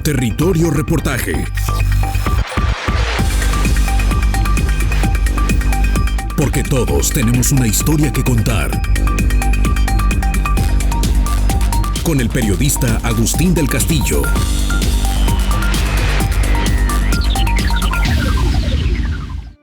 Territorio Reportaje. Porque todos tenemos una historia que contar. Con el periodista Agustín del Castillo.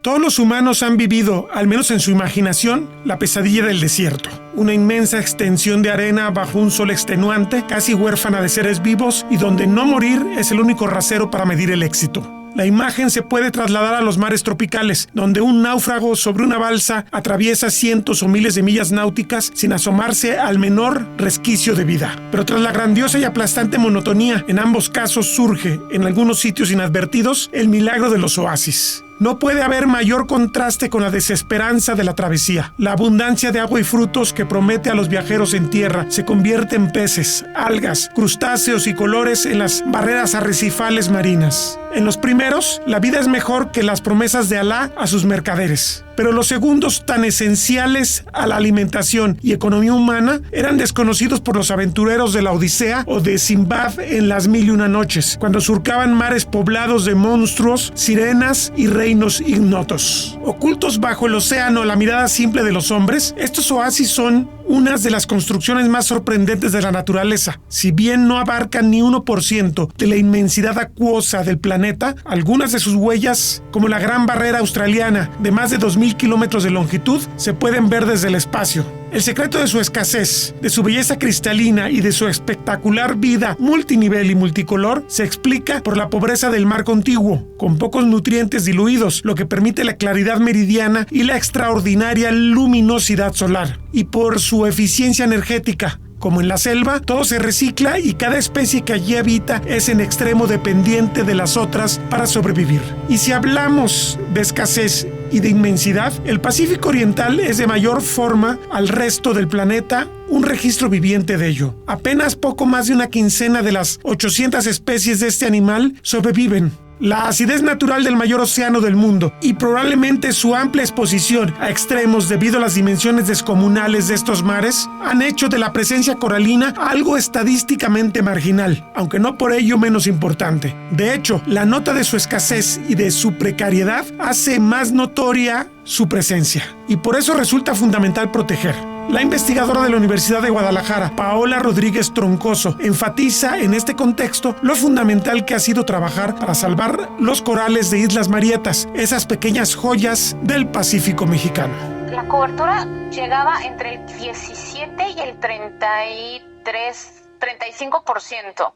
Todos los humanos han vivido, al menos en su imaginación, la pesadilla del desierto. Una inmensa extensión de arena bajo un sol extenuante, casi huérfana de seres vivos, y donde no morir es el único rasero para medir el éxito. La imagen se puede trasladar a los mares tropicales, donde un náufrago sobre una balsa atraviesa cientos o miles de millas náuticas sin asomarse al menor resquicio de vida. Pero tras la grandiosa y aplastante monotonía, en ambos casos surge, en algunos sitios inadvertidos, el milagro de los oasis. No puede haber mayor contraste con la desesperanza de la travesía. La abundancia de agua y frutos que promete a los viajeros en tierra se convierte en peces, algas, crustáceos y colores en las barreras arrecifales marinas. En los primeros, la vida es mejor que las promesas de Alá a sus mercaderes. Pero los segundos, tan esenciales a la alimentación y economía humana, eran desconocidos por los aventureros de la Odisea o de Simbad en las 1001 noches, cuando surcaban mares poblados de monstruos, sirenas y reinos ignotos. Ocultos bajo el océano a la mirada simple de los hombres, estos oasis son unas de las construcciones más sorprendentes de la naturaleza. Si bien no abarcan ni 1% de la inmensidad acuosa del planeta, algunas de sus huellas, como la Gran Barrera Australiana, de más de 2.000 kilómetros de longitud, se pueden ver desde el espacio. El secreto de su escasez, de su belleza cristalina y de su espectacular vida multinivel y multicolor se explica por la pobreza del mar contiguo, con pocos nutrientes diluidos, lo que permite la claridad meridiana y la extraordinaria luminosidad solar, y por su eficiencia energética. Como en la selva, todo se recicla y cada especie que allí habita es en extremo dependiente de las otras para sobrevivir. Y si hablamos de escasez y de inmensidad, el Pacífico Oriental es de mayor forma al resto del planeta un registro viviente de ello. Apenas poco más de una quincena de las 800 especies de este animal sobreviven. La acidez natural del mayor océano del mundo y probablemente su amplia exposición a extremos debido a las dimensiones descomunales de estos mares han hecho de la presencia coralina algo estadísticamente marginal, aunque no por ello menos importante. De hecho, la nota de su escasez y de su precariedad hace más notoria su presencia, y por eso resulta fundamental proteger. La investigadora de la Universidad de Guadalajara, Paola Rodríguez Troncoso, enfatiza en este contexto lo fundamental que ha sido trabajar para salvar los corales de Islas Marietas, esas pequeñas joyas del Pacífico mexicano. La cobertura llegaba entre el 17 y el 35%.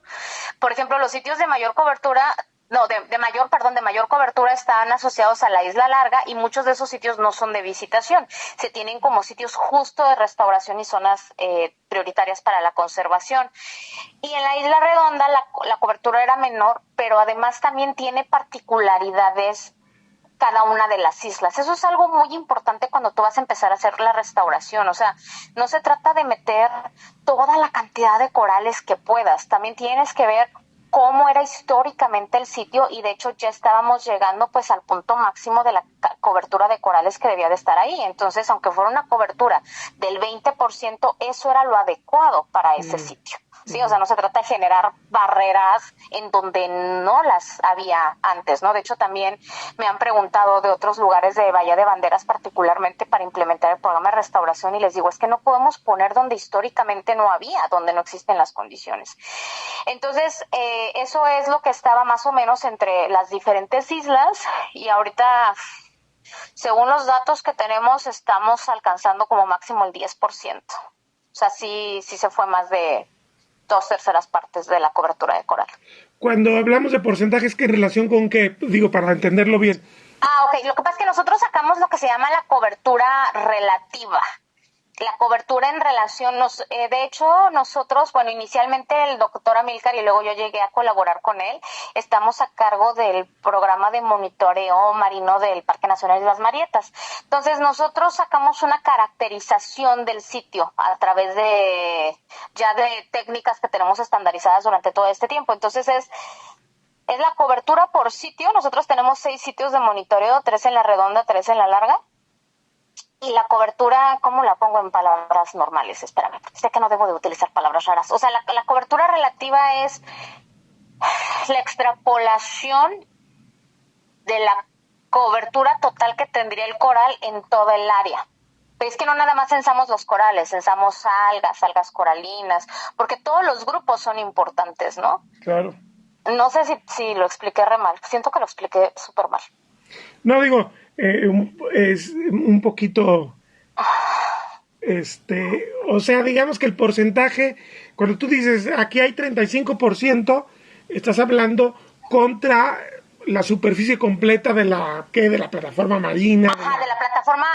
Por ejemplo, los sitios de mayor cobertura de mayor cobertura están asociados a la Isla Larga, y muchos de esos sitios no son de visitación. Se tienen como sitios justo de restauración y zonas prioritarias para la conservación. Y en la Isla Redonda la cobertura era menor, pero además también tiene particularidades cada una de las islas. Eso es algo muy importante cuando tú vas a empezar a hacer la restauración. O sea, no se trata de meter toda la cantidad de corales que puedas. También tienes que ver cómo era históricamente el sitio, y de hecho ya estábamos llegando pues al punto máximo de la cobertura de corales que debía de estar ahí. Entonces, aunque fuera una cobertura del 20%, eso era lo adecuado para ese sitio. Sí, o sea, no se trata de generar barreras en donde no las había antes, ¿no? De hecho, también me han preguntado de otros lugares de Bahía de Banderas, particularmente para implementar el programa de restauración, y les digo, es que no podemos poner donde históricamente no había, donde no existen las condiciones. Entonces, eso es lo que estaba más o menos entre las diferentes islas, y ahorita, según los datos que tenemos, estamos alcanzando como máximo el 10%. O sea, sí se fue más de 2/3 partes de la cobertura de coral. Cuando hablamos de porcentajes, ¿qué relación con qué? Digo, para entenderlo bien. Ok. Lo que pasa es que nosotros sacamos lo que se llama la cobertura relativa. La cobertura en relación, de hecho, nosotros, inicialmente el doctor Amílcar, y luego yo llegué a colaborar con él, estamos a cargo del programa de monitoreo marino del Parque Nacional de las Marietas. Entonces, nosotros sacamos una caracterización del sitio a través de técnicas que tenemos estandarizadas durante todo este tiempo. Entonces, es la cobertura por sitio. Nosotros tenemos 6 sitios de monitoreo, 3 en la redonda, 3 en la larga. Y la cobertura, ¿cómo la pongo en palabras normales? Espérame, sé que no debo de utilizar palabras raras. O sea, la cobertura relativa es La extrapolación de la cobertura total que tendría el coral en toda el área. Pero es que no nada más censamos los corales, censamos algas coralinas, porque todos los grupos son importantes, ¿no? Claro. No sé si lo expliqué re mal, siento que lo expliqué súper mal. No, digo, es un poquito, o sea, digamos que el porcentaje, cuando tú dices aquí hay 35%, estás hablando contra la superficie completa de la plataforma marina. Ajá, de la plataforma,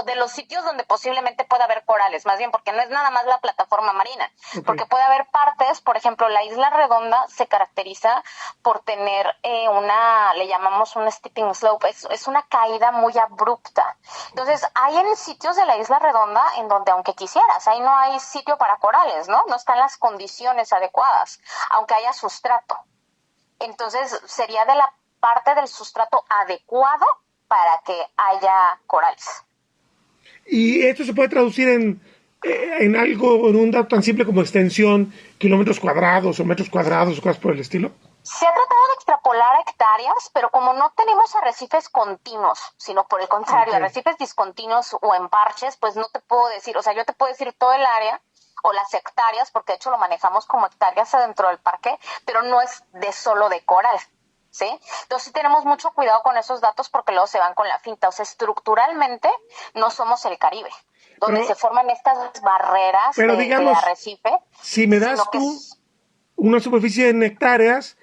de los sitios donde posiblemente pueda haber corales, más bien, porque no es nada más la plataforma marina, okay. Porque puede haber partes, por ejemplo, la Isla Redonda se caracteriza por tener le llamamos un stepping slope, es una caída muy abrupta. Entonces, hay en sitios de la Isla Redonda en donde, aunque quisieras, ahí no hay sitio para corales, ¿no? No están las condiciones adecuadas, aunque haya sustrato. Entonces, sería de la parte del sustrato adecuado para que haya corales. ¿Y esto se puede traducir en algo, en un dato tan simple como extensión, kilómetros cuadrados o metros cuadrados o cosas por el estilo? Se ha tratado de extrapolar a hectáreas, pero como no tenemos arrecifes continuos, sino por el contrario, okay. Arrecifes discontinuos o en parches, pues no te puedo decir, o sea, yo te puedo decir todo el área, o las hectáreas, porque de hecho lo manejamos como hectáreas adentro del parque, pero no es de solo de coral, ¿sí? Entonces sí tenemos mucho cuidado con esos datos porque luego se van con la finta. O sea, estructuralmente no somos el Caribe, donde se forman estas barreras de arrecife. Si me das tú una superficie en hectáreas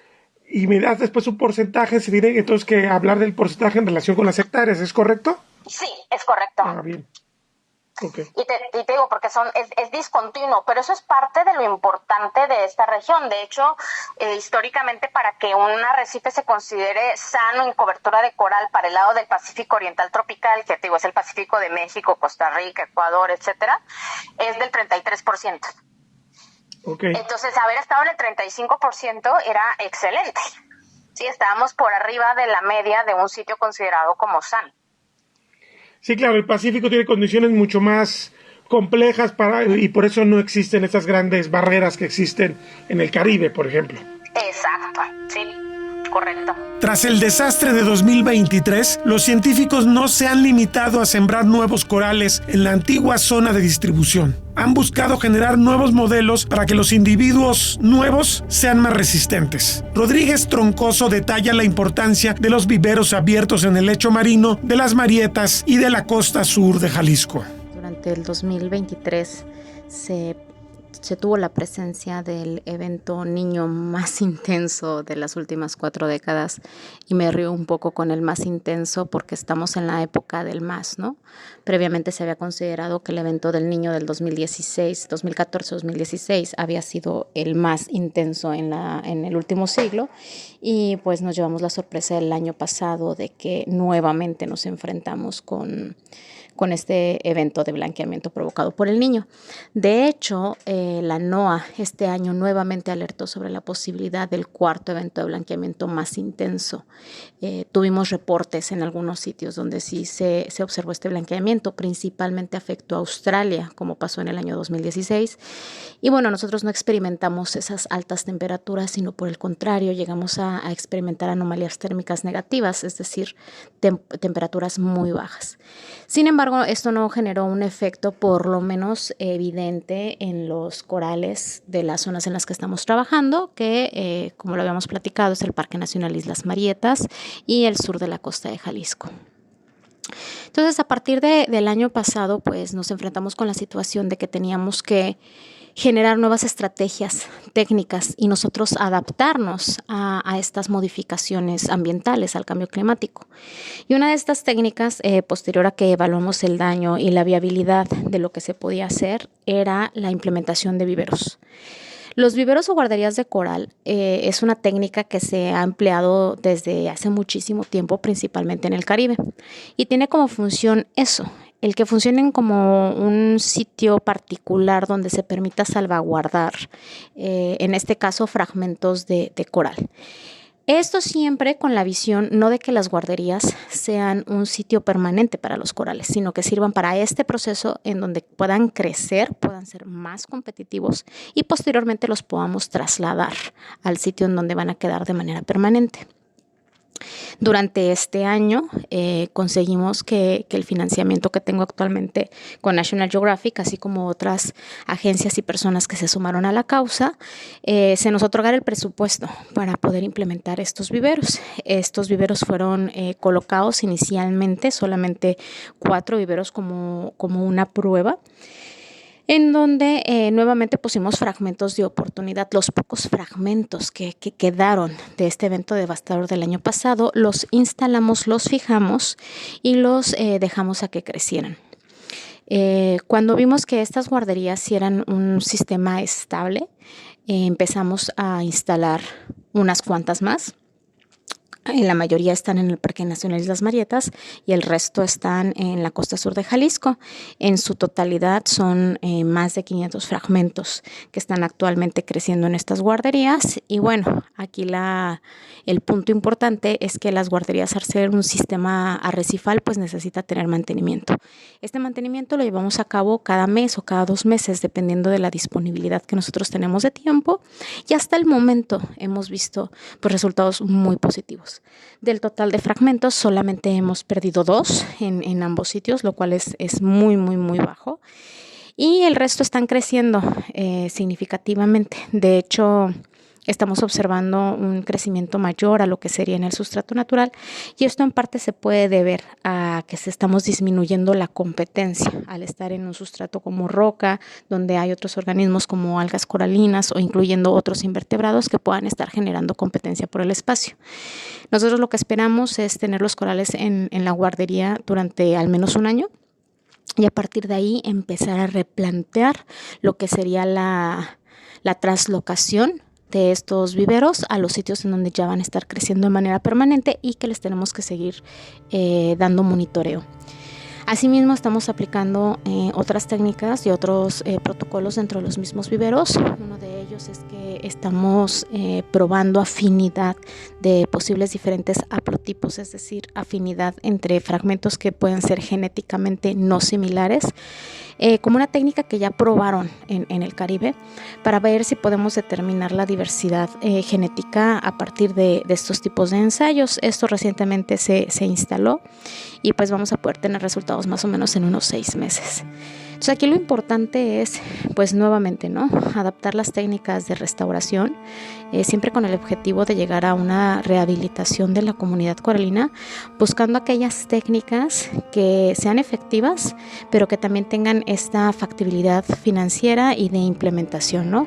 y me das después un porcentaje, se dirá entonces que hablar del porcentaje en relación con las hectáreas, ¿es correcto? Sí, es correcto. Ah, bien. Okay. Y te digo, porque es discontinuo, pero eso es parte de lo importante de esta región. De hecho, históricamente, para que un arrecife se considere sano en cobertura de coral para el lado del Pacífico Oriental Tropical, que te digo, es el Pacífico de México, Costa Rica, Ecuador, etcétera, es del 33%. Okay. Entonces, haber estado en el 35% era excelente. Sí, estábamos por arriba de la media de un sitio considerado como sano. Sí, claro, el Pacífico tiene condiciones mucho más complejas y por eso no existen estas grandes barreras que existen en el Caribe, por ejemplo. Exacto, sí, correcto. Tras el desastre de 2023, los científicos no se han limitado a sembrar nuevos corales en la antigua zona de distribución. Han buscado generar nuevos modelos para que los individuos nuevos sean más resistentes. Rodríguez Troncoso detalla la importancia de los viveros abiertos en el lecho marino de las Marietas y de la costa sur de Jalisco. Durante el 2023 se tuvo la presencia del evento niño más intenso de las últimas 4 décadas y me río un poco con el más intenso porque estamos en la época del más, ¿no? Previamente se había considerado que el evento del niño del 2014-2016 había sido el más intenso en el último siglo y pues nos llevamos la sorpresa del año pasado de que nuevamente nos enfrentamos con este evento de blanqueamiento provocado por el niño. De hecho, la NOAA este año nuevamente alertó sobre la posibilidad del cuarto evento de blanqueamiento más intenso. Tuvimos reportes en algunos sitios donde sí se observó este blanqueamiento, principalmente afectó a Australia, como pasó en el año 2016. Y bueno, nosotros no experimentamos esas altas temperaturas, sino por el contrario, llegamos a experimentar anomalías térmicas negativas, es decir, temperaturas muy bajas. Sin embargo, esto no generó un efecto por lo menos evidente en los corales de las zonas en las que estamos trabajando, que como lo habíamos platicado es el Parque Nacional Islas Marietas y el sur de la costa de Jalisco. Entonces, a partir del año pasado, pues nos enfrentamos con la situación de que teníamos que generar nuevas estrategias técnicas y nosotros adaptarnos a estas modificaciones ambientales, al cambio climático. Y una de estas técnicas, posterior a que evaluamos el daño y la viabilidad de lo que se podía hacer, era la implementación de viveros. Los viveros o guarderías de coral es una técnica que se ha empleado desde hace muchísimo tiempo, principalmente en el Caribe, y tiene como función eso, el que funcionen como un sitio particular donde se permita salvaguardar, en este caso, fragmentos de coral. Esto siempre con la visión no de que las guarderías sean un sitio permanente para los corales, sino que sirvan para este proceso en donde puedan crecer, puedan ser más competitivos y posteriormente los podamos trasladar al sitio en donde van a quedar de manera permanente. Durante este año conseguimos que el financiamiento que tengo actualmente con National Geographic, así como otras agencias y personas que se sumaron a la causa, se nos otorgara el presupuesto para poder implementar estos viveros. Estos viveros fueron colocados inicialmente, solamente 4 viveros como una prueba, en donde nuevamente pusimos fragmentos de oportunidad. Los pocos fragmentos que quedaron de este evento devastador del año pasado, los instalamos, los fijamos y los dejamos a que crecieran. Cuando vimos que estas guarderías sí eran un sistema estable, empezamos a instalar unas cuantas más. La mayoría están en el Parque Nacional Islas Marietas y el resto están en la costa sur de Jalisco. En su totalidad son más de 500 fragmentos que están actualmente creciendo en estas guarderías. Y bueno, aquí el punto importante es que las guarderías, al ser un sistema arrecifal, pues necesita tener mantenimiento. Este mantenimiento lo llevamos a cabo cada mes o cada 2 meses, dependiendo de la disponibilidad que nosotros tenemos de tiempo. Y hasta el momento hemos visto pues, resultados muy positivos. Del total de fragmentos solamente hemos perdido 2 en ambos sitios, lo cual es muy, muy, muy bajo. Y el resto están creciendo significativamente. De hecho, estamos observando un crecimiento mayor a lo que sería en el sustrato natural, y esto en parte se puede deber a que estamos disminuyendo la competencia al estar en un sustrato como roca, donde hay otros organismos como algas coralinas o incluyendo otros invertebrados que puedan estar generando competencia por el espacio. Nosotros lo que esperamos es tener los corales en la guardería durante al menos un año, y a partir de ahí empezar a replantear lo que sería la traslocación de estos viveros a los sitios en donde ya van a estar creciendo de manera permanente y que les tenemos que seguir dando monitoreo. Asimismo, estamos aplicando otras técnicas y otros protocolos dentro de los mismos viveros. Uno de ellos es que estamos probando afinidad de posibles diferentes haplotipos, es decir, afinidad entre fragmentos que pueden ser genéticamente no similares, como una técnica que ya probaron en el Caribe, para ver si podemos determinar la diversidad genética a partir de estos tipos de ensayos. Esto recientemente se instaló y pues vamos a poder tener resultados más o menos en unos 6 meses. Entonces aquí lo importante es, pues nuevamente, ¿no?, adaptar las técnicas de restauración, siempre con el objetivo de llegar a una rehabilitación de la comunidad coralina, buscando aquellas técnicas que sean efectivas, pero que también tengan esta factibilidad financiera y de implementación, ¿no?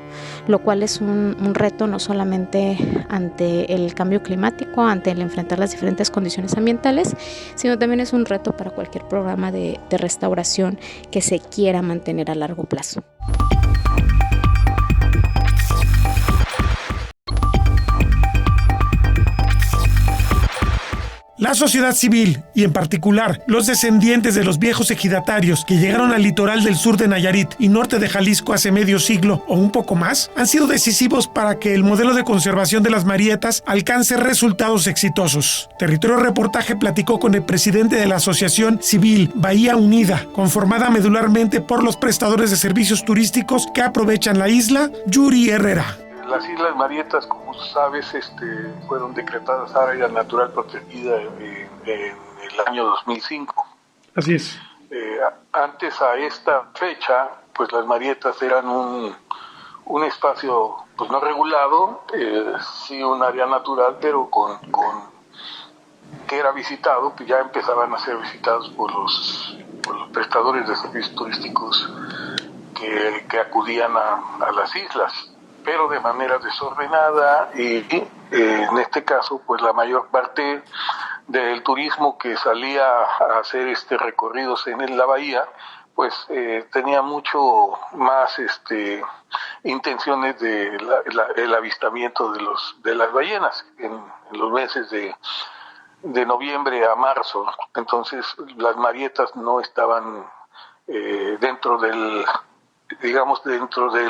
Lo cual es un reto no solamente ante el cambio climático, ante el enfrentar las diferentes condiciones ambientales, sino también es un reto para cualquier programa de restauración que se quiera mantener a largo plazo. La sociedad civil, y en particular los descendientes de los viejos ejidatarios que llegaron al litoral del sur de Nayarit y norte de Jalisco hace medio siglo o un poco más, han sido decisivos para que el modelo de conservación de las Marietas alcance resultados exitosos. Territorio Reportaje platicó con el presidente de la Asociación Civil Bahía Unida, conformada medularmente por los prestadores de servicios turísticos que aprovechan la isla, Yuri Herrera. Las Islas Marietas, como sabes, fueron decretadas área natural protegida en el año 2005. Así es. Antes a esta fecha, pues las Marietas eran un espacio pues no regulado, sí un área natural, pero con que era visitado, que ya empezaban a ser visitados por los prestadores de servicios turísticos que acudían a las islas, pero de manera desordenada, y en este caso pues la mayor parte del turismo que salía a hacer recorridos en la bahía pues tenía mucho más intenciones de el avistamiento de las ballenas en los meses de noviembre a marzo. Entonces las Marietas no estaban dentro del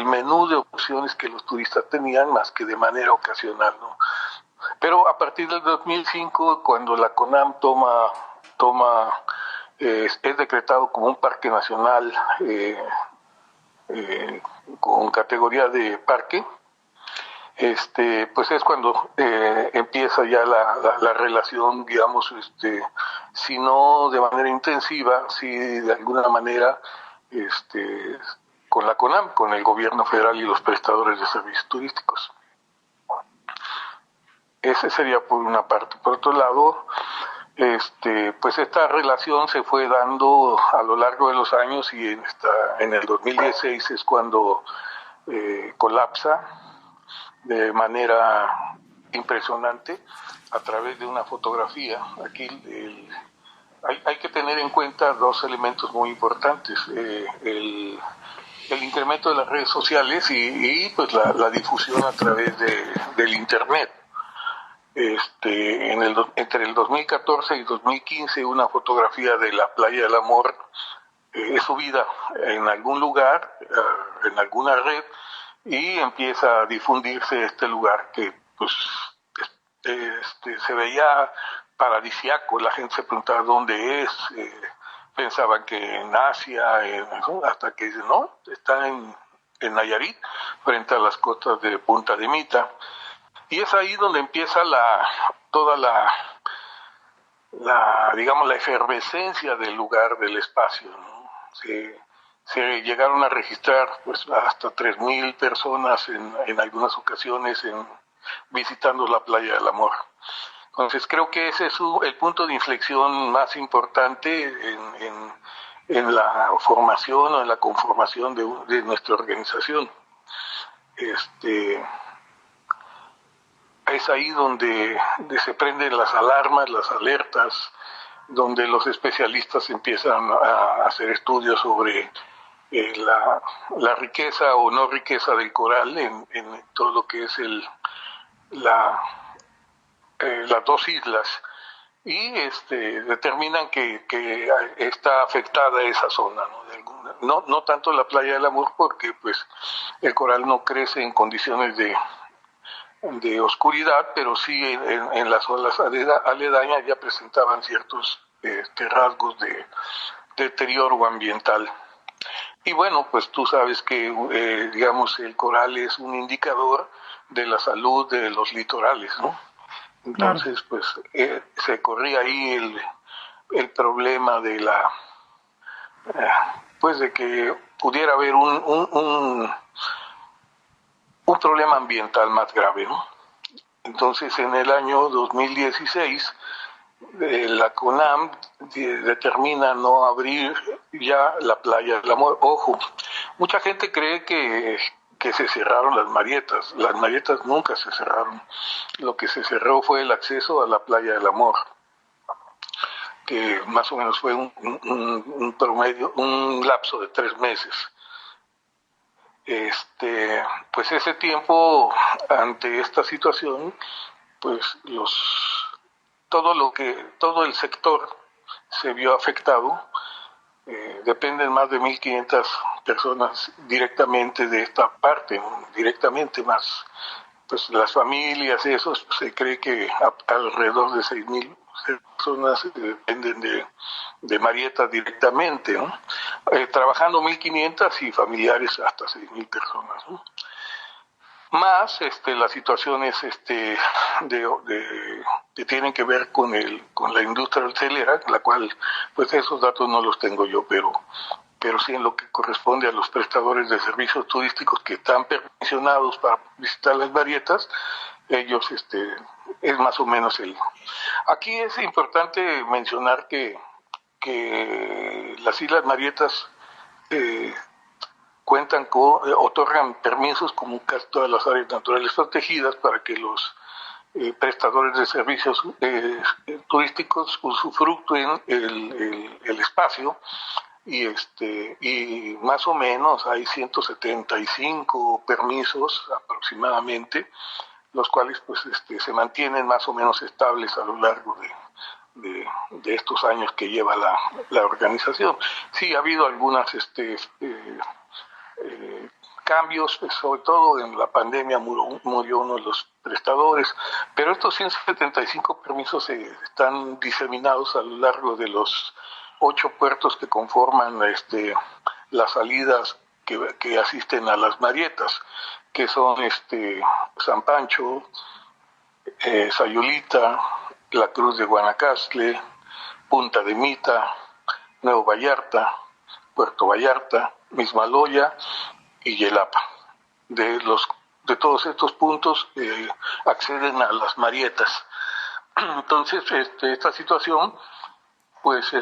menú de opciones que los turistas tenían, más que de manera ocasional, ¿no? Pero a partir del 2005, cuando la CONAM es decretado como un parque nacional con categoría de parque, pues es cuando empieza ya la relación, digamos, si no de manera intensiva, si de alguna manera, con la CONAM, con el gobierno federal y los prestadores de servicios turísticos. Ese sería por una parte. Por otro lado, pues esta relación se fue dando a lo largo de los años, y en el 2016 es cuando colapsa de manera impresionante a través de una fotografía. Aquí hay que tener en cuenta dos elementos muy importantes: el incremento de las redes sociales y pues la difusión a través del internet. Entre el 2014 y 2015, una fotografía de la Playa del Amor es subida en algún lugar, en alguna red, y empieza a difundirse este lugar que pues se veía paradisiaco. La gente se preguntaba dónde es, pensaban que en Asia, hasta que dicen, no, está en Nayarit, frente a las costas de Punta de Mita. Y es ahí donde empieza toda la efervescencia del lugar, del espacio, ¿no? Se llegaron a registrar pues hasta 3,000 personas en algunas ocasiones visitando la Playa del Amor. Entonces creo que ese es el punto de inflexión más importante en la formación o en la conformación de nuestra organización. Es ahí donde se prenden las alarmas, las alertas, donde los especialistas empiezan a hacer estudios sobre la riqueza o no riqueza del coral en todo lo que es las dos islas, y determinan que está afectada esa zona, ¿no? No tanto la Playa del Amor, porque pues el coral no crece en condiciones de oscuridad, pero sí en las olas aledañas ya presentaban ciertos rasgos de deterioro ambiental. Y bueno, pues tú sabes que digamos el coral es un indicador de la salud de los litorales, ¿no? Entonces, pues se corría ahí el problema de pues de que pudiera haber un problema ambiental más grave, ¿no? Entonces, en el año 2016, la CONAM determina no abrir ya la Playa del Amor. Ojo, mucha gente cree que se cerraron las Marietas. Las Marietas nunca se cerraron. Lo que se cerró fue el acceso a la Playa del Amor, que más o menos fue un promedio, un lapso de 3 meses. Pues ese tiempo, ante esta situación, pues todo el sector se vio afectado. Dependen más de 1,500 personas directamente de esta parte, ¿no? Directamente más, pues las familias, eso se cree que alrededor de 6,000 personas dependen de Marieta directamente, ¿no? Trabajando 1,500 y familiares hasta 6,000 personas, ¿no? Más las situaciones que tienen que ver con la industria hotelera, la cual pues esos datos no los tengo yo, pero sí en lo que corresponde a los prestadores de servicios turísticos que están permisionados para visitar las Marietas, ellos es más o menos Aquí es importante mencionar que las Islas Marietas otorgan permisos, como casi todas las áreas naturales protegidas, para que los prestadores de servicios turísticos usufructúen el espacio, y más o menos hay 175 permisos aproximadamente, los cuales pues se mantienen más o menos estables a lo largo de estos años que lleva la organización. Sí, ha habido algunas cambios, pues, sobre todo en la pandemia murió uno de los prestadores, pero estos 175 permisos están diseminados a lo largo de los 8 puertos que conforman las salidas que asisten a las Marietas, que son San Pancho, Sayulita, La Cruz de Guanacaste, Punta de Mita, Nuevo Vallarta, Puerto Vallarta, Mismaloya y Yelapa. De todos estos puntos acceden a las Marietas. Entonces, esta situación pues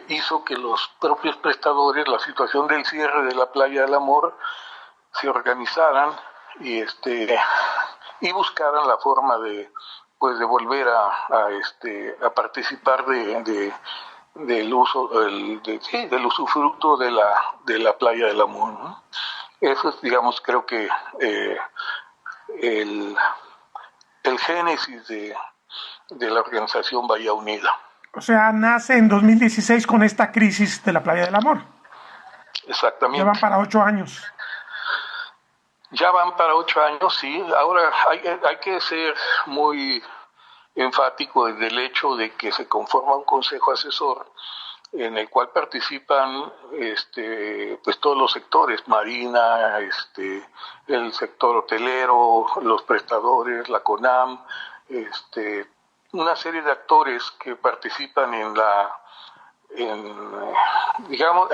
hizo que los propios prestadores, la situación del cierre de la Playa del Amor, se organizaran y buscaran la forma de volver a participar del del usufructo de la Playa del Amor, ¿no? Eso es, digamos, creo que el génesis de la organización Bahía Unida. O sea, nace en 2016 con esta crisis de la Playa del Amor. Exactamente. Ya van para 8 años. Ya van para 8 años, sí. Ahora hay que ser muy enfático en el hecho de que se conforma un consejo asesor en el cual participan pues todos los sectores, marina, el sector hotelero, los prestadores, la CONAM, una serie de actores que participan en digamos,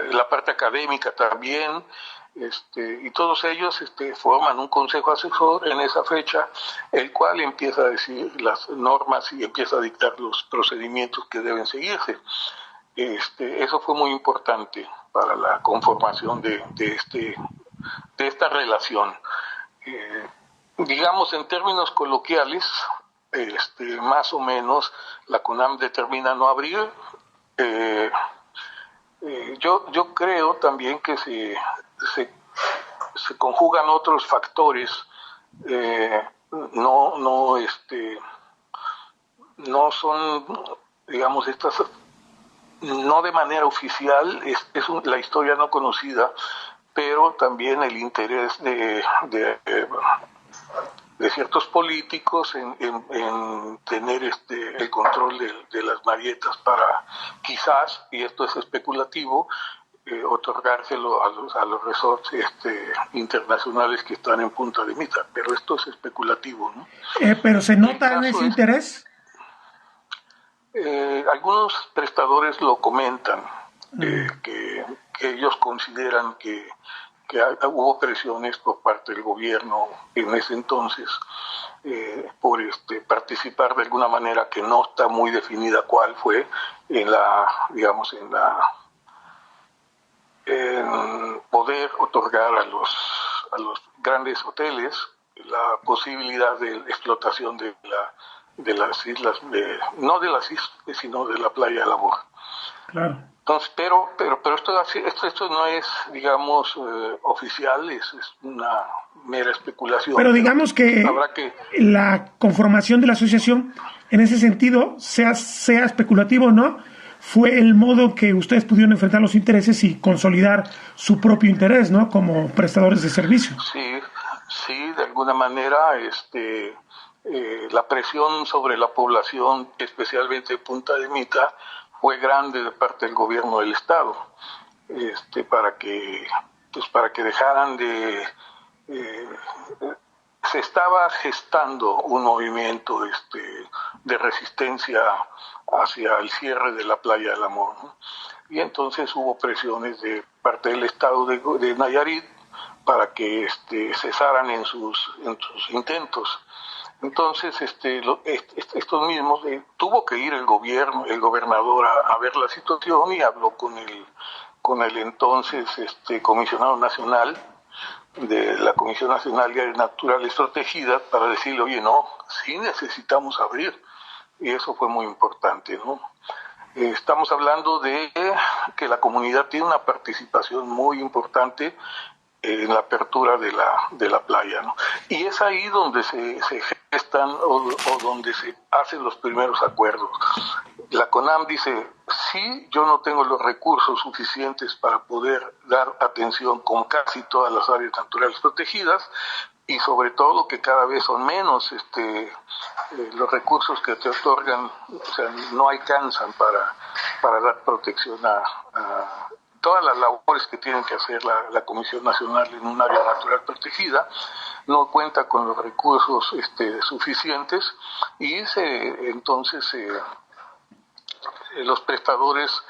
la parte académica también, y todos ellos forman un consejo asesor en esa fecha, el cual empieza a decir las normas y empieza a dictar los procedimientos que deben seguirse. Eso fue muy importante para la conformación de esta relación. Digamos, en términos coloquiales, más o menos la CONAM determina no abrir. Yo creo también que se conjugan otros factores, no son, digamos, estas, no de manera oficial, la historia no conocida, pero también el interés de ciertos políticos en tener el control de las Marietas para quizás, y esto es especulativo, otorgárselo a los resorts internacionales que están en Punta de Mita, pero esto es especulativo, ¿no? Pero ¿se nota ese interés? Algunos prestadores lo comentan, que ellos consideran que hubo presiones por parte del gobierno en ese entonces por participar de alguna manera que no está muy definida cuál fue en poder otorgar a los grandes hoteles la posibilidad de explotación de las islas, no de las islas, sino de la Playa del Amor. Claro. Entonces, pero esto no es, digamos, oficial, es una mera especulación. Pero digamos que la conformación de la asociación, en ese sentido, sea especulativo o no, fue el modo que ustedes pudieron enfrentar los intereses y consolidar su propio interés, ¿no? Como prestadores de servicios. Sí, de alguna manera, la presión sobre la población, especialmente de Punta de Mita, fue grande de parte del gobierno del estado, para que dejaran se estaba gestando un movimiento de resistencia hacia el cierre de la Playa del Amor, ¿no? Y entonces hubo presiones de parte del estado de Nayarit para que cesaran en sus intentos. Entonces, estos mismos, tuvo que ir el gobernador a ver la situación y habló con el entonces comisionado nacional de la Comisión Nacional de Áreas Naturales Protegidas para decirle, oye, no, sí necesitamos abrir, y eso fue muy importante, ¿no? Estamos hablando de que la comunidad tiene una participación muy importante en la apertura de la playa, ¿no? Y es ahí donde se gestan o donde se hacen los primeros acuerdos. La CONAM dice, sí, yo no tengo los recursos suficientes para poder dar atención con casi todas las áreas naturales protegidas, y sobre todo que cada vez son menos los recursos que te otorgan, o sea, no alcanzan para dar protección a todas las labores que tienen que hacer la Comisión Nacional en un área natural protegida. No cuenta con los recursos suficientes, y entonces los prestadores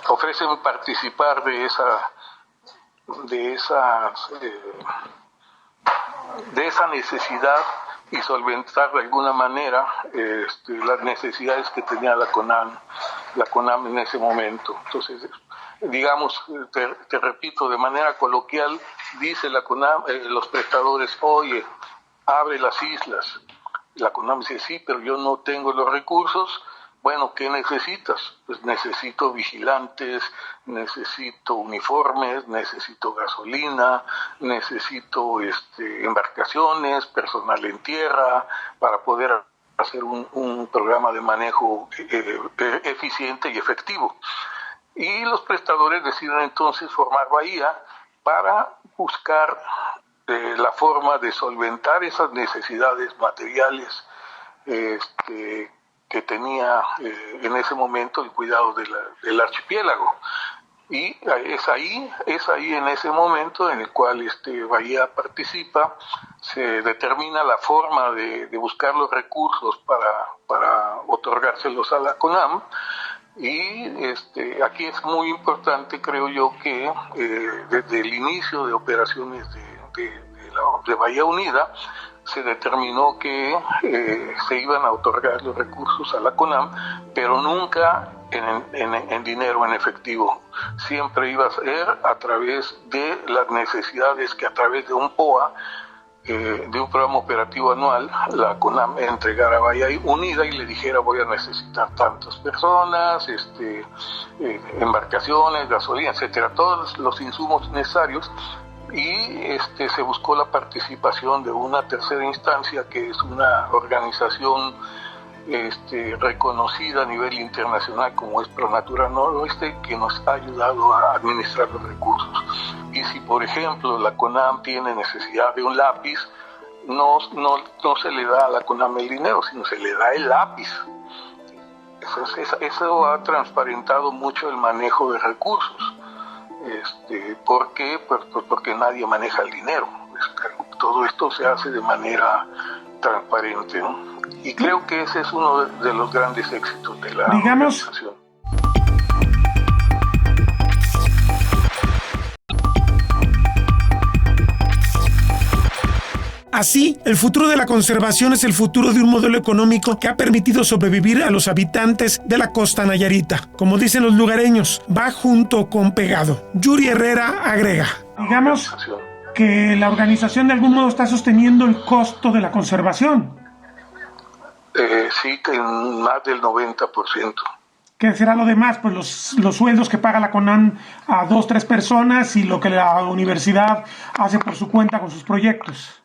ofrecen participar de esa necesidad y solventar de alguna manera las necesidades que tenía la CONAM en ese momento. Entonces, digamos, te repito, de manera coloquial, dice la CONAM, los prestadores, oye, abre las islas. La CONAM dice, sí, pero yo no tengo los recursos. Bueno, ¿qué necesitas? Pues necesito vigilantes, necesito uniformes, necesito gasolina, necesito embarcaciones, personal en tierra, para poder hacer un programa de manejo eficiente y efectivo. Y los prestadores deciden entonces formar Bahía para buscar la forma de solventar esas necesidades materiales que tenía en ese momento el cuidado del archipiélago. Y es ahí en ese momento en el cual Bahía participa, se determina la forma de buscar los recursos para otorgárselos a la CONAM. Y aquí es muy importante, creo yo, que desde el inicio de operaciones de Bahía Unida se determinó que se iban a otorgar los recursos a la CONAM, pero nunca en dinero, en efectivo. Siempre iba a ser a través de las necesidades que a través de un POA, de un programa operativo anual, la CONAM entregara a Bahía Unida y le dijera, voy a necesitar tantas personas, embarcaciones, gasolina, etcétera, todos los insumos necesarios. Y se buscó la participación de una tercera instancia, que es una organización reconocida a nivel internacional, como es Pronatura Noroeste, que nos ha ayudado a administrar los recursos. Y si, por ejemplo, la CONAM tiene necesidad de un lápiz, no se le da a la CONAM el dinero, sino se le da el lápiz. Eso ha transparentado mucho el manejo de recursos. ¿Por qué? Pues porque nadie maneja el dinero. Todo esto se hace de manera transparente, ¿no? Y creo que ese es uno de los grandes éxitos de la organización. Así, el futuro de la conservación es el futuro de un modelo económico que ha permitido sobrevivir a los habitantes de la costa nayarita. Como dicen los lugareños, va junto con pegado. Yuri Herrera agrega. Digamos que la organización de algún modo está sosteniendo el costo de la conservación. Sí, que en más del 90%. ¿Qué será lo demás? Pues los sueldos que paga la CONAM a 2-3 personas y lo que la universidad hace por su cuenta con sus proyectos.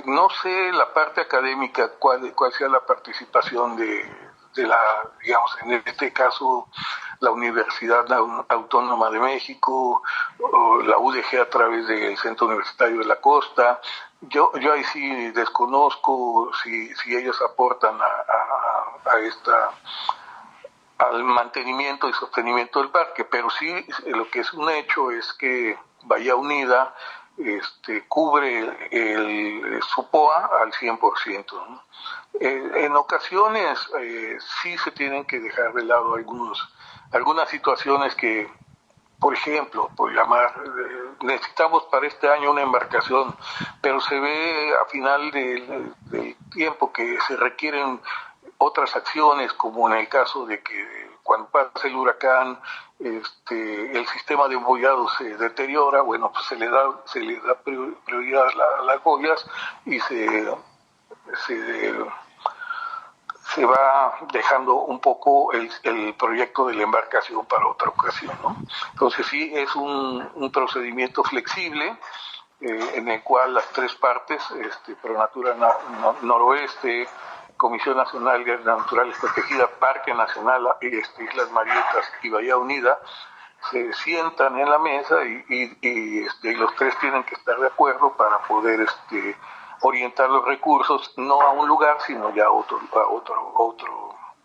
No sé la parte académica cuál sea la participación de la, digamos, en este caso, la Universidad Autónoma de México, o la UDG a través del Centro Universitario de la Costa. Yo ahí sí desconozco si ellos aportan al mantenimiento y sostenimiento del parque, pero sí lo que es un hecho es que Bahía Unida cubre su POA al 100%, ¿no? En ocasiones sí se tienen que dejar de lado algunas situaciones que, por ejemplo, necesitamos para este año una embarcación, pero se ve a final del tiempo que se requieren otras acciones, como en el caso de que cuando pasa el huracán, el sistema de embollado se deteriora. Bueno, pues se le da prioridad a las boyas y se va dejando un poco el proyecto de la embarcación para otra ocasión, ¿no? Entonces sí, es un procedimiento flexible en el cual las tres partes, Pronatura Noroeste, Comisión Nacional de Área Natural Protegida, Parque Nacional Islas Marietas y Bahía Unida, se sientan en la mesa y los tres tienen que estar de acuerdo para poder orientar los recursos no a un lugar, sino ya a otro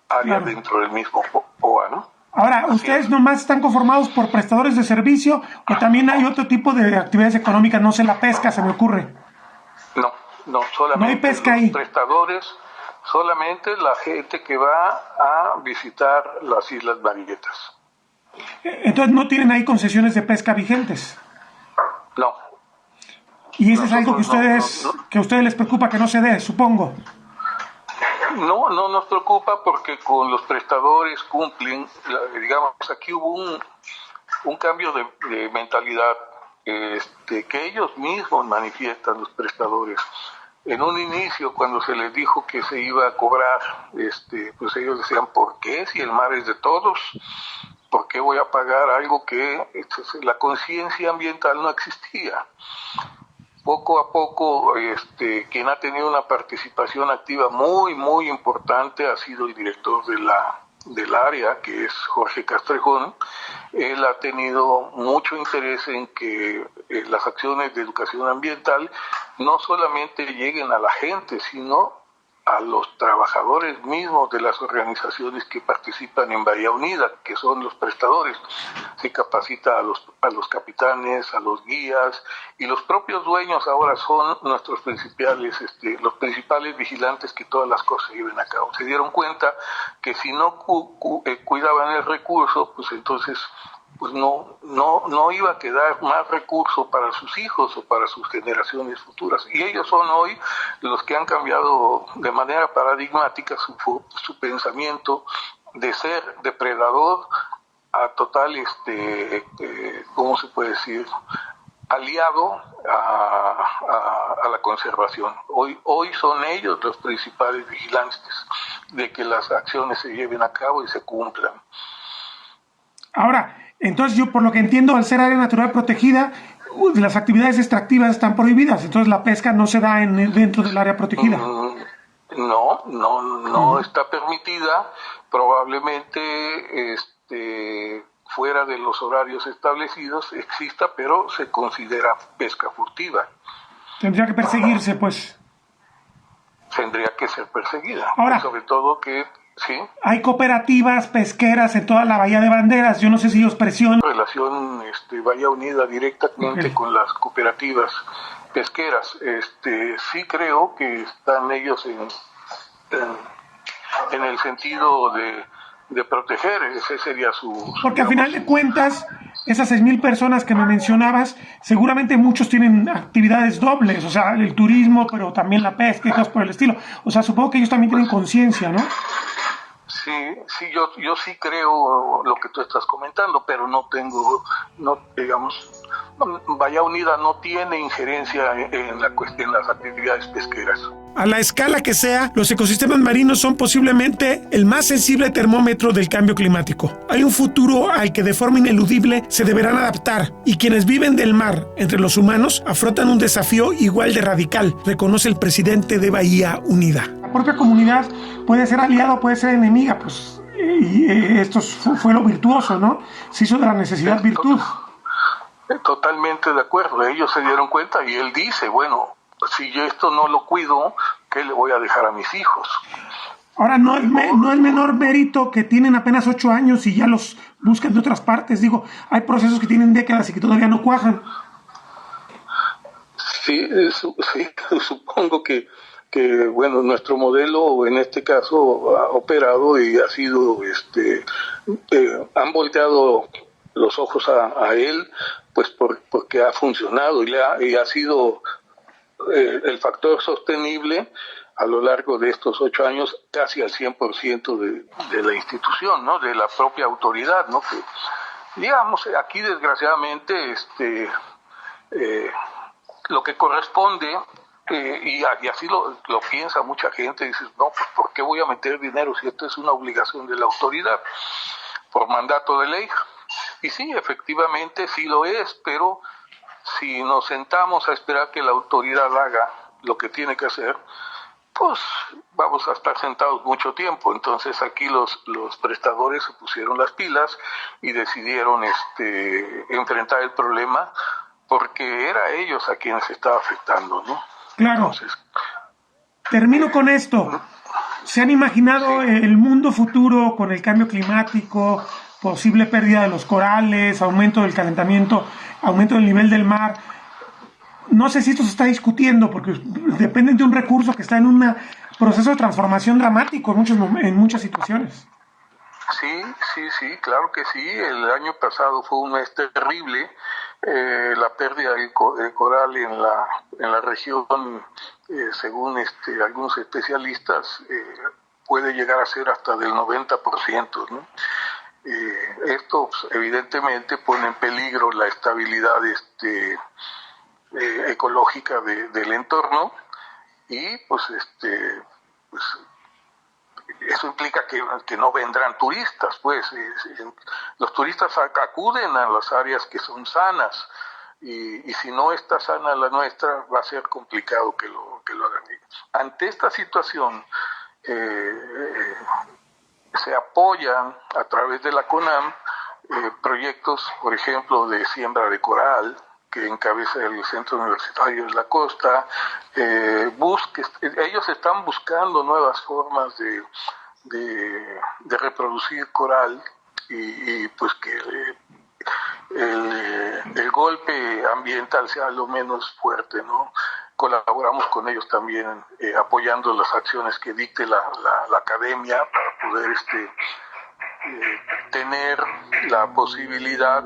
área dentro del mismo POA, ¿no? Ahora, ¿ustedes nomás están conformados por prestadores de servicio o también hay otro tipo de actividades económicas? No sé, la pesca, se me ocurre. No, solamente no hay pesca ahí. Prestadores, solamente la gente que va a visitar las Islas Marietas. Entonces, ¿no tienen ahí concesiones de pesca vigentes? No. Y eso es algo que que a ustedes les preocupa que no se dé, supongo. No nos preocupa porque con los prestadores cumplen, digamos, aquí hubo un cambio de mentalidad que ellos mismos manifiestan, los prestadores. En un inicio, cuando se les dijo que se iba a cobrar, pues ellos decían, ¿por qué? Si el mar es de todos, ¿por qué voy a pagar algo que la conciencia ambiental no existía? Poco a poco, quien ha tenido una participación activa muy, muy importante ha sido el director del área, que es Jorge Castrejón. Él ha tenido mucho interés en que las acciones de educación ambiental no solamente lleguen a la gente, sino a los trabajadores mismos de las organizaciones que participan en Bahía Unida, que son los prestadores. Se capacita a los capitanes, a los guías, y los propios dueños ahora son nuestros los principales vigilantes que todas las cosas se lleven a cabo. Se dieron cuenta que si no cuidaban el recurso, pues entonces pues no iba a quedar más recurso para sus hijos o para sus generaciones futuras. Y ellos son hoy los que han cambiado de manera paradigmática su pensamiento de ser depredador a total, ¿cómo se puede decir?, aliado a la conservación. Hoy son ellos los principales vigilantes de que las acciones se lleven a cabo y se cumplan. Ahora, entonces yo por lo que entiendo, al ser área natural protegida, las actividades extractivas están prohibidas, entonces la pesca no se da dentro del área protegida. No está permitida, probablemente fuera de los horarios establecidos exista, pero se considera pesca furtiva. Tendría que perseguirse, pues. Tendría que ser perseguida. Ahora, sobre todo que sí. Hay cooperativas pesqueras en toda la Bahía de Banderas. Yo no sé si ellos presionan. Relación Bahía Unida directamente con las cooperativas pesqueras. Sí creo que están ellos en el sentido de proteger. Ese sería Porque al final de cuentas, esas 6,000 personas que me mencionabas, seguramente muchos tienen actividades dobles, o sea, el turismo, pero también la pesca y cosas por el estilo. O sea, supongo que ellos también tienen conciencia, ¿no? Sí, yo sí creo lo que tú estás comentando, pero Bahía Unida no tiene injerencia en las actividades pesqueras. A la escala que sea, los ecosistemas marinos son posiblemente el más sensible termómetro del cambio climático. Hay un futuro al que de forma ineludible se deberán adaptar, y quienes viven del mar, entre los humanos, afrontan un desafío igual de radical, reconoce el presidente de Bahía Unida. La propia comunidad puede ser aliada o puede ser enemiga, pues, y esto fue lo virtuoso, ¿no? Se hizo de la necesidad virtud. Totalmente de acuerdo, ellos se dieron cuenta y él dice, bueno, si yo esto no lo cuido, ¿qué le voy a dejar a mis hijos? Ahora, no es menor mérito que tienen apenas 8 años y ya los buscan de otras partes. Digo, hay procesos que tienen décadas y que todavía no cuajan. Sí, supongo que bueno, nuestro modelo en este caso ha operado y ha sido, han volteado los ojos a él, pues porque ha funcionado y ha sido el factor sostenible a lo largo de estos 8 años, casi al 100% de la institución, ¿no? De la propia autoridad, ¿no? Que, digamos, aquí desgraciadamente lo que corresponde, y así lo piensa mucha gente, dices, no, pues ¿por qué voy a meter dinero si esto es una obligación de la autoridad por mandato de ley? Y sí, efectivamente sí lo es, pero si nos sentamos a esperar que la autoridad haga lo que tiene que hacer, pues vamos a estar sentados mucho tiempo. Entonces aquí los prestadores se pusieron las pilas y decidieron enfrentar el problema, porque era a ellos a quienes se estaba afectando, ¿no? Claro. Entonces, termino con esto. ¿Se han imaginado el mundo futuro con el cambio climático, posible pérdida de los corales, aumento del calentamiento, aumento del nivel del mar? No sé si esto se está discutiendo, porque dependen de un recurso que está en un proceso de transformación dramático en muchas situaciones. Sí, claro que sí. El año pasado fue un mes terrible. La pérdida del coral en la región, según algunos especialistas, puede llegar a ser hasta del 90%, ¿no? Esto pues, evidentemente pone en peligro la estabilidad ecológica del entorno, y pues eso implica que no vendrán turistas, pues los turistas acuden a las áreas que son sanas, y si no está sana la nuestra, va a ser complicado que lo hagan. Ante esta situación se apoyan a través de la CONAM proyectos, por ejemplo, de siembra de coral, que encabeza el Centro Universitario de la Costa. Ellos están buscando nuevas formas de reproducir coral, y pues que el golpe ambiental sea lo menos fuerte, ¿no? Colaboramos con ellos también apoyando las acciones que dicte la academia para poder tener la posibilidad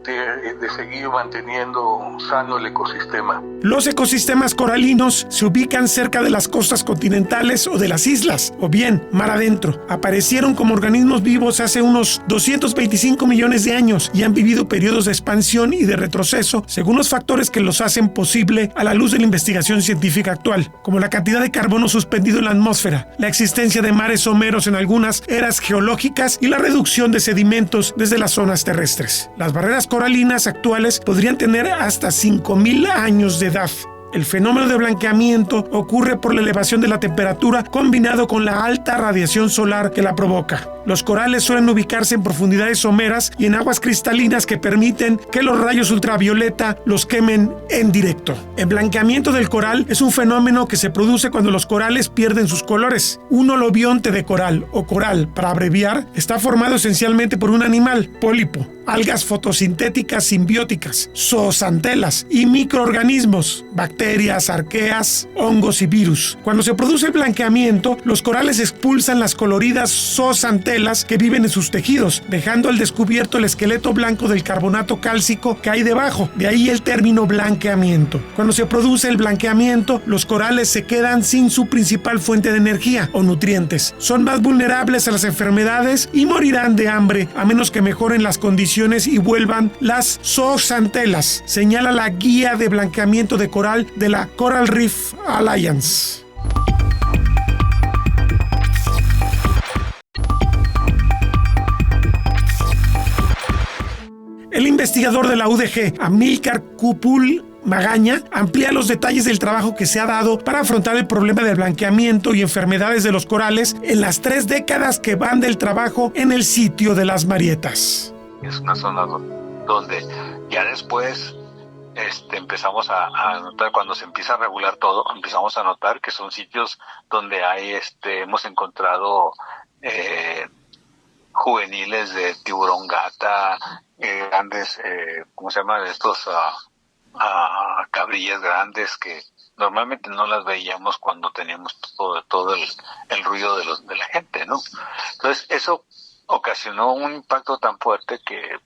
de seguir manteniendo sano el ecosistema. Los ecosistemas coralinos se ubican cerca de las costas continentales o de las islas, o bien mar adentro. Aparecieron como organismos vivos hace unos 225 millones de años y han vivido periodos de expansión y de retroceso según los factores que los hacen posible a la luz de la investigación científica actual, como la cantidad de carbono suspendido en la atmósfera, la existencia de mares someros en algunas eras geológicas y la reducción de sedimentos desde las zonas terrestres. Las barreras coralinas actuales podrían tener hasta 5.000 años de edad. El fenómeno de blanqueamiento ocurre por la elevación de la temperatura combinado con la alta radiación solar que la provoca. Los corales suelen ubicarse en profundidades someras y en aguas cristalinas que permiten que los rayos ultravioleta los quemen en directo. El blanqueamiento del coral es un fenómeno que se produce cuando los corales pierden sus colores. Un holobionte de coral, o coral para abreviar, está formado esencialmente por un animal, pólipo, algas fotosintéticas simbióticas, zooxantelas y microorganismos, bacterias, arqueas, hongos y virus. Cuando se produce el blanqueamiento, los corales expulsan las coloridas zooxantelas que viven en sus tejidos, dejando al descubierto el esqueleto blanco del carbonato cálcico que hay debajo. De ahí el término blanqueamiento. Cuando se produce el blanqueamiento, los corales se quedan sin su principal fuente de energía o nutrientes. Son más vulnerables a las enfermedades y morirán de hambre a menos que mejoren las condiciones y vuelvan las zooxantelas, señala la guía de blanqueamiento de coral de la Coral Reef Alliance. El investigador de la UDG, Amílcar Cupul Magaña, amplía los detalles del trabajo que se ha dado para afrontar el problema del blanqueamiento y enfermedades de los corales en las 3 décadas que van del trabajo en el sitio de las Marietas. Es una zona donde ya después empezamos a notar, cuando se empieza a regular todo, empezamos a notar que son sitios donde hay hemos encontrado juveniles de tiburón gata, grandes, ¿cómo se llaman estos? Cabrillas grandes que normalmente no las veíamos cuando teníamos todo el ruido de la gente, ¿no? Entonces eso ocasionó un impacto tan fuerte que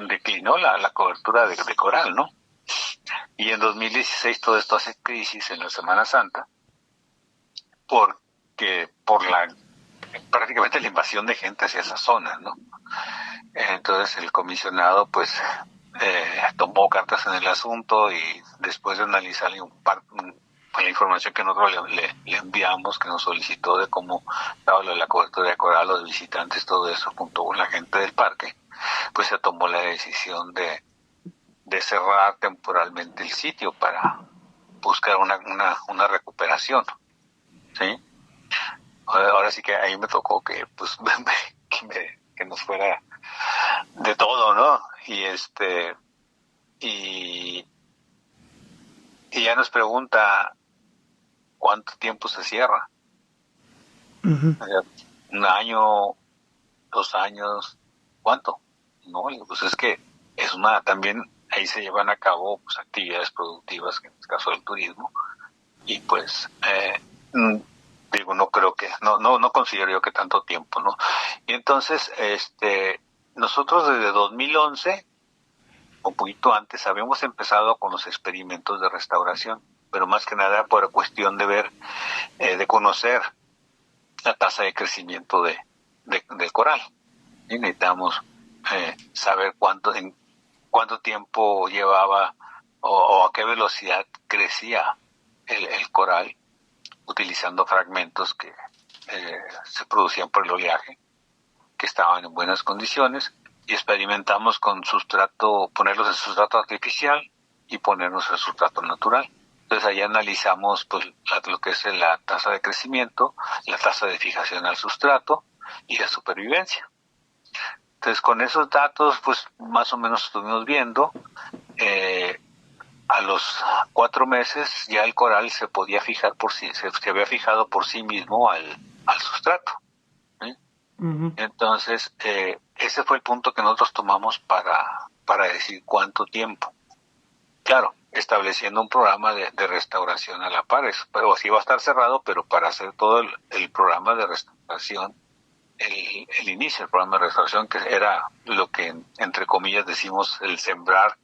declinó la cobertura de coral, ¿no? Y en 2016 todo esto hace crisis en la Semana Santa, porque prácticamente la invasión de gente hacia esa zona, ¿no? Entonces el comisionado pues tomó cartas en el asunto, y después de analizar la información que nosotros le enviamos, que nos solicitó de cómo estaba la cobertura de coral, los visitantes, todo eso, junto con la gente del parque, pues se tomó la decisión de cerrar temporalmente el sitio para buscar una recuperación. ahora sí que ahí me tocó que pues que nos fuera de todo, ¿no? Y ya nos pregunta cuánto tiempo se cierra. Ujú. Un año, 2 años, ¿cuánto? No, digo, pues es que también ahí se llevan a cabo pues actividades productivas, en el caso del turismo, y pues digo, no creo que, no considero yo que tanto tiempo, ¿no? Y entonces, nosotros desde 2011, un poquito antes, habíamos empezado con los experimentos de restauración, pero más que nada por cuestión de ver, de conocer la tasa de crecimiento del coral. Y necesitamos saber en cuánto tiempo llevaba o a qué velocidad crecía el coral, utilizando fragmentos que se producían por el oleaje, que estaban en buenas condiciones, y experimentamos con ponerlos en sustrato artificial y ponernos en sustrato natural. Entonces ahí analizamos pues lo que es la tasa de crecimiento, la tasa de fijación al sustrato y la supervivencia. Entonces con esos datos pues más o menos estuvimos viendo, a los 4 meses ya el coral se podía fijar se había fijado por sí mismo al sustrato. Ujú. Entonces ese fue el punto que nosotros tomamos para decir cuánto tiempo. Claro, estableciendo un programa de restauración a la par, pero sí va a estar cerrado, pero para hacer todo el programa de restauración, el inicio del programa de restauración, que era lo que entre comillas decimos el sembrar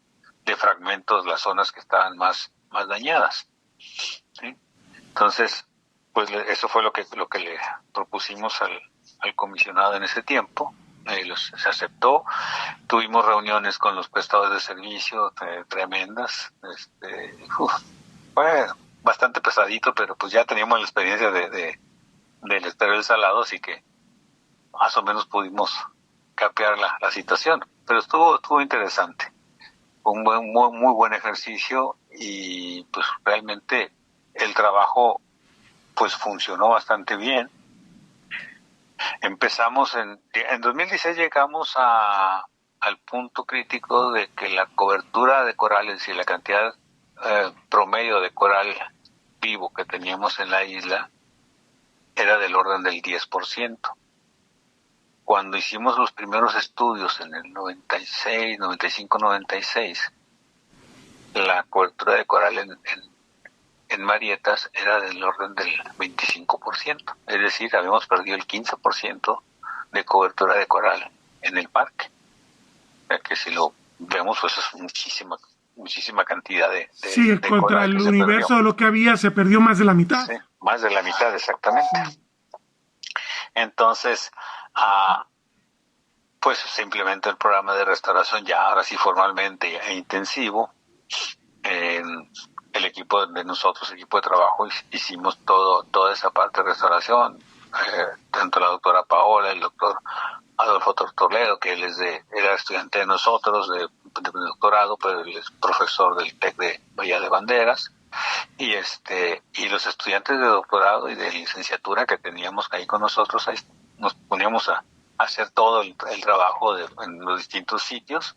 de fragmentos las zonas que estaban más dañadas, ¿sí? Entonces, pues eso fue lo que le propusimos al comisionado en ese tiempo. Se aceptó. Tuvimos reuniones con los prestadores de servicio tremendas. Fue bastante pesadito, pero pues ya teníamos la experiencia del estero del salado, así que más o menos pudimos capear la situación. Pero estuvo interesante. Fue un muy buen ejercicio, y pues realmente el trabajo pues funcionó bastante bien. Empezamos en 2016, llegamos al punto crítico de que la cobertura de corales y la cantidad promedio de coral vivo que teníamos en la isla era del orden del 10%. Cuando hicimos los primeros estudios en el 96, 95, 96, la cobertura de coral en Marietas era del orden del 25%. Es decir, habíamos perdido el 15% de cobertura de coral en el parque. O sea que si lo vemos, pues es muchísima cantidad de Sí, de contra coral el que se universo perdió. de lo que había se perdió más de la mitad. Sí, más de la mitad, exactamente. Entonces, pues se implementó el programa de restauración ya ahora sí formalmente e intensivo. El equipo de nosotros, equipo de trabajo, hicimos toda esa parte de restauración, tanto la doctora Paola, el doctor Adolfo Tortoledo, que él era estudiante de nosotros, de doctorado, pero él es profesor del TEC de Bahía de Banderas, y los estudiantes de doctorado y de licenciatura que teníamos ahí con nosotros, ahí nos poníamos a hacer todo el trabajo en los distintos sitios.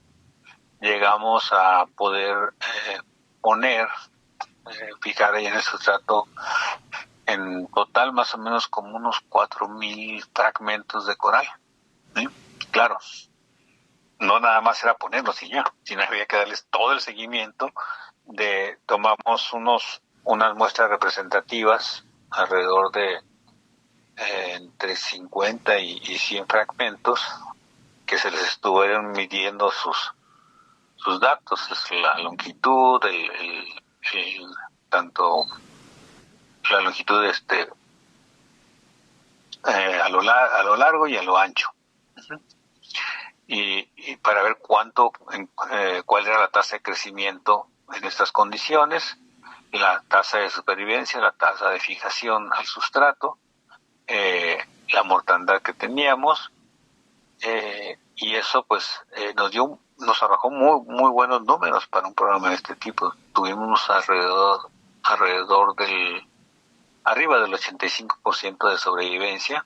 Llegamos a poder fijar ahí en el sustrato en total más o menos como unos 4,000 fragmentos de coral, ¿sí? Claro, no nada más era ponerlos y ya, sino había que darles todo el seguimiento. Tomamos unas muestras representativas alrededor de entre 50 y 100 fragmentos, que se les estuvieron midiendo sus datos, la longitud, tanto la longitud a lo largo y a lo ancho, y para ver cuál era la tasa de crecimiento en estas condiciones, la tasa de supervivencia, la tasa de fijación al sustrato, la mortandad que teníamos, y eso pues nos arrojó muy buenos números para un programa de este tipo. Tuvimos alrededor del arriba del 85% de sobrevivencia,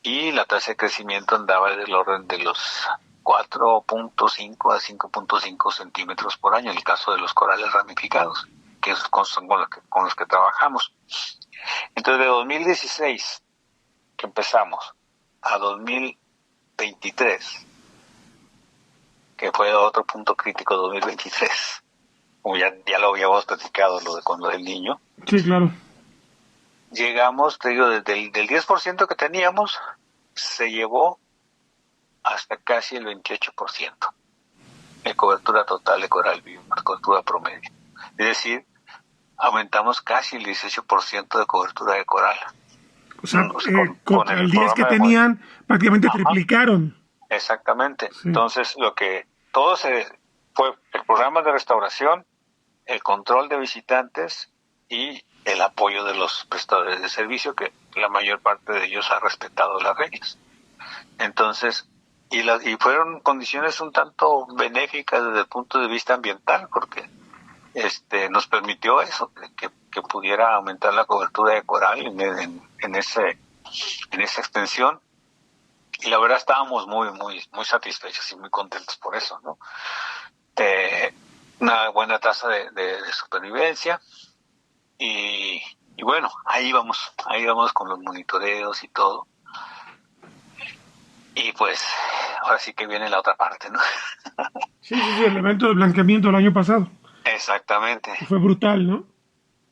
y la tasa de crecimiento andaba del orden de los 4.5 a 5.5 centímetros por año, en el caso de los corales ramificados, que son con los que trabajamos. Entonces, de 2016, que empezamos, a 2023, que fue otro punto crítico, 2023, como ya lo habíamos platicado, con lo del niño. Sí, claro. Llegamos, te digo, del 10% que teníamos, se llevó hasta casi el 28% de cobertura total de coral vivo, cobertura promedio. Es decir, aumentamos casi el 18% de cobertura de coral. O sea, contra el 10 que tenían, prácticamente triplicaron. Exactamente. Sí. Entonces, todo fue el programa de restauración, el control de visitantes y el apoyo de los prestadores de servicio, que la mayor parte de ellos ha respetado las reglas. Entonces, y fueron condiciones un tanto benéficas desde el punto de vista ambiental, porque nos permitió eso, que pudiera aumentar la cobertura de coral en esa extensión, y la verdad estábamos muy muy muy satisfechos y muy contentos por eso, ¿no? Una buena tasa de supervivencia, y bueno, ahí vamos con los monitoreos y todo, y pues ahora sí que viene la otra parte, ¿no? Sí, el evento de blanqueamiento del año pasado. Exactamente. Fue brutal, ¿no?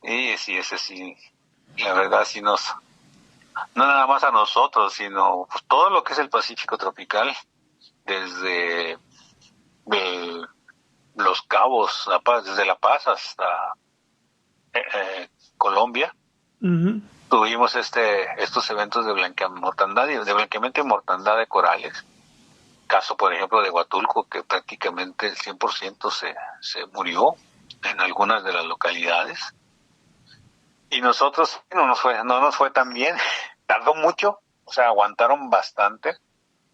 Sí, ese sí, la verdad sí no nada más a nosotros, sino pues todo lo que es el Pacífico tropical, desde Los Cabos, desde La Paz hasta Colombia. Uh-huh. Tuvimos estos eventos de blanqueamiento y mortandad de corales. Caso, por ejemplo, de Huatulco, que prácticamente el 100% se murió en algunas de las localidades. Y nosotros no nos fue tan bien. Tardó mucho, o sea, aguantaron bastante.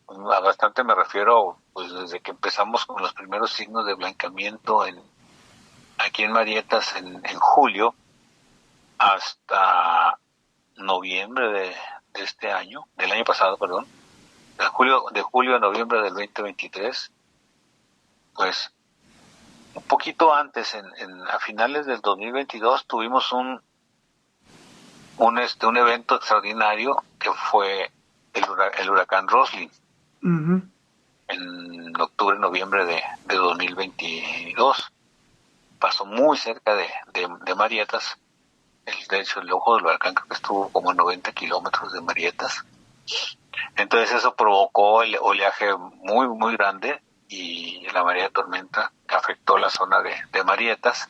A bastante me refiero, pues desde que empezamos con los primeros signos de blanqueamiento aquí en Marietas en julio hasta noviembre de este año, del año pasado, perdón. De julio a noviembre del 2023, pues un poquito antes, a finales del 2022, tuvimos un evento extraordinario que fue el huracán Roslin. Uh-huh. En octubre, noviembre de 2022. Pasó muy cerca de Marietas. De hecho, el ojo del huracán creo que estuvo como a 90 kilómetros de Marietas. Entonces eso provocó el oleaje muy, muy grande y la marea de tormenta que afectó la zona de Marietas.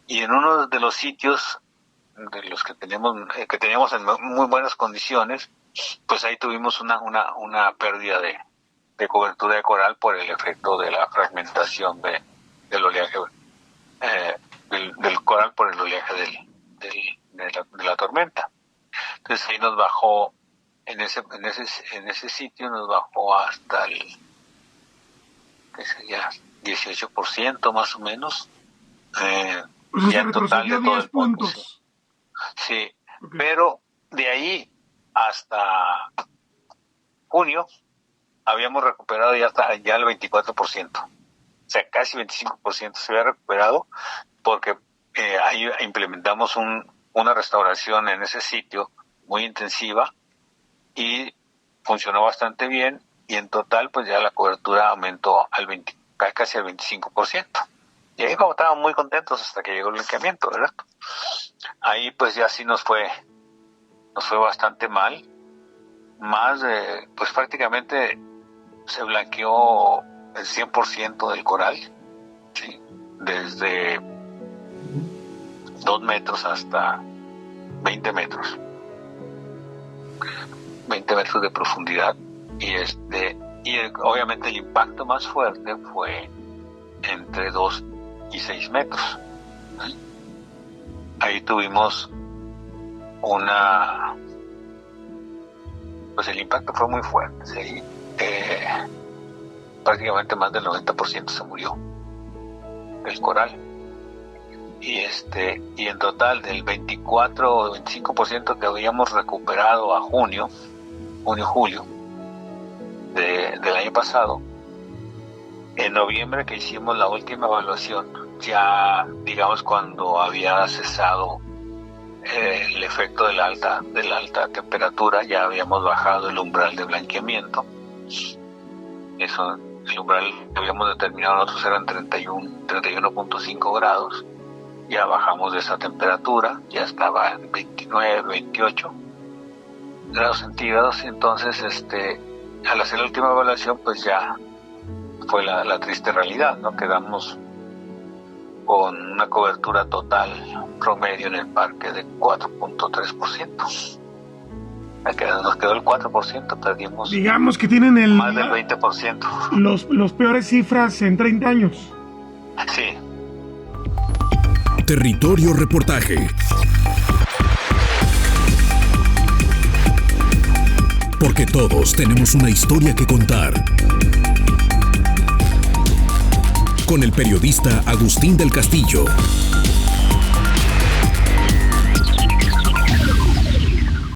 Y en uno de los sitios de los que teníamos en muy buenas condiciones, pues ahí tuvimos una pérdida de cobertura de coral por el efecto de la fragmentación del oleaje del coral por el oleaje de la tormenta. Entonces ahí nos bajó en ese sitio nos bajó hasta el que sería 18% más o menos. Pues ya en total de todo 10 puntos. Sí, Okay. Pero de ahí hasta junio habíamos recuperado ya el 24%. O sea, casi 25% se había recuperado porque ahí implementamos una restauración en ese sitio muy intensiva y funcionó bastante bien, y en total pues ya la cobertura aumentó casi al 25%. Y ahí como estábamos muy contentos hasta que llegó el blanqueamiento, ¿verdad? Ahí pues ya sí nos fue bastante mal. Pues prácticamente se blanqueó el 100% del coral, ¿sí? Desde 2 metros hasta 20 metros. 20 metros de profundidad. Y obviamente el impacto más fuerte fue entre 2 y 6 metros. ¿Sí? Ahí tuvimos pues el impacto fue muy fuerte, ¿sí? Prácticamente más del 90% se murió el coral. y en total del 24 o 25% que habíamos recuperado a julio del año pasado, en noviembre que hicimos la última evaluación, ya digamos cuando había cesado el efecto de la alta temperatura, ya habíamos bajado el umbral de blanqueamiento. Eso, el umbral que habíamos determinado nosotros eran 31.5 grados. Ya bajamos de esa temperatura, ya estaba en 29, 28 grados centígrados. Entonces, al hacer la última evaluación, pues ya fue la triste realidad, ¿no? Quedamos con una cobertura total promedio en el parque de 4.3%. Nos quedó el 4%, perdimos. Digamos que tienen más del 20%. Los peores cifras en 30 años. Sí. Territorio Reportaje. Porque todos tenemos una historia que contar. Con el periodista Agustín del Castillo.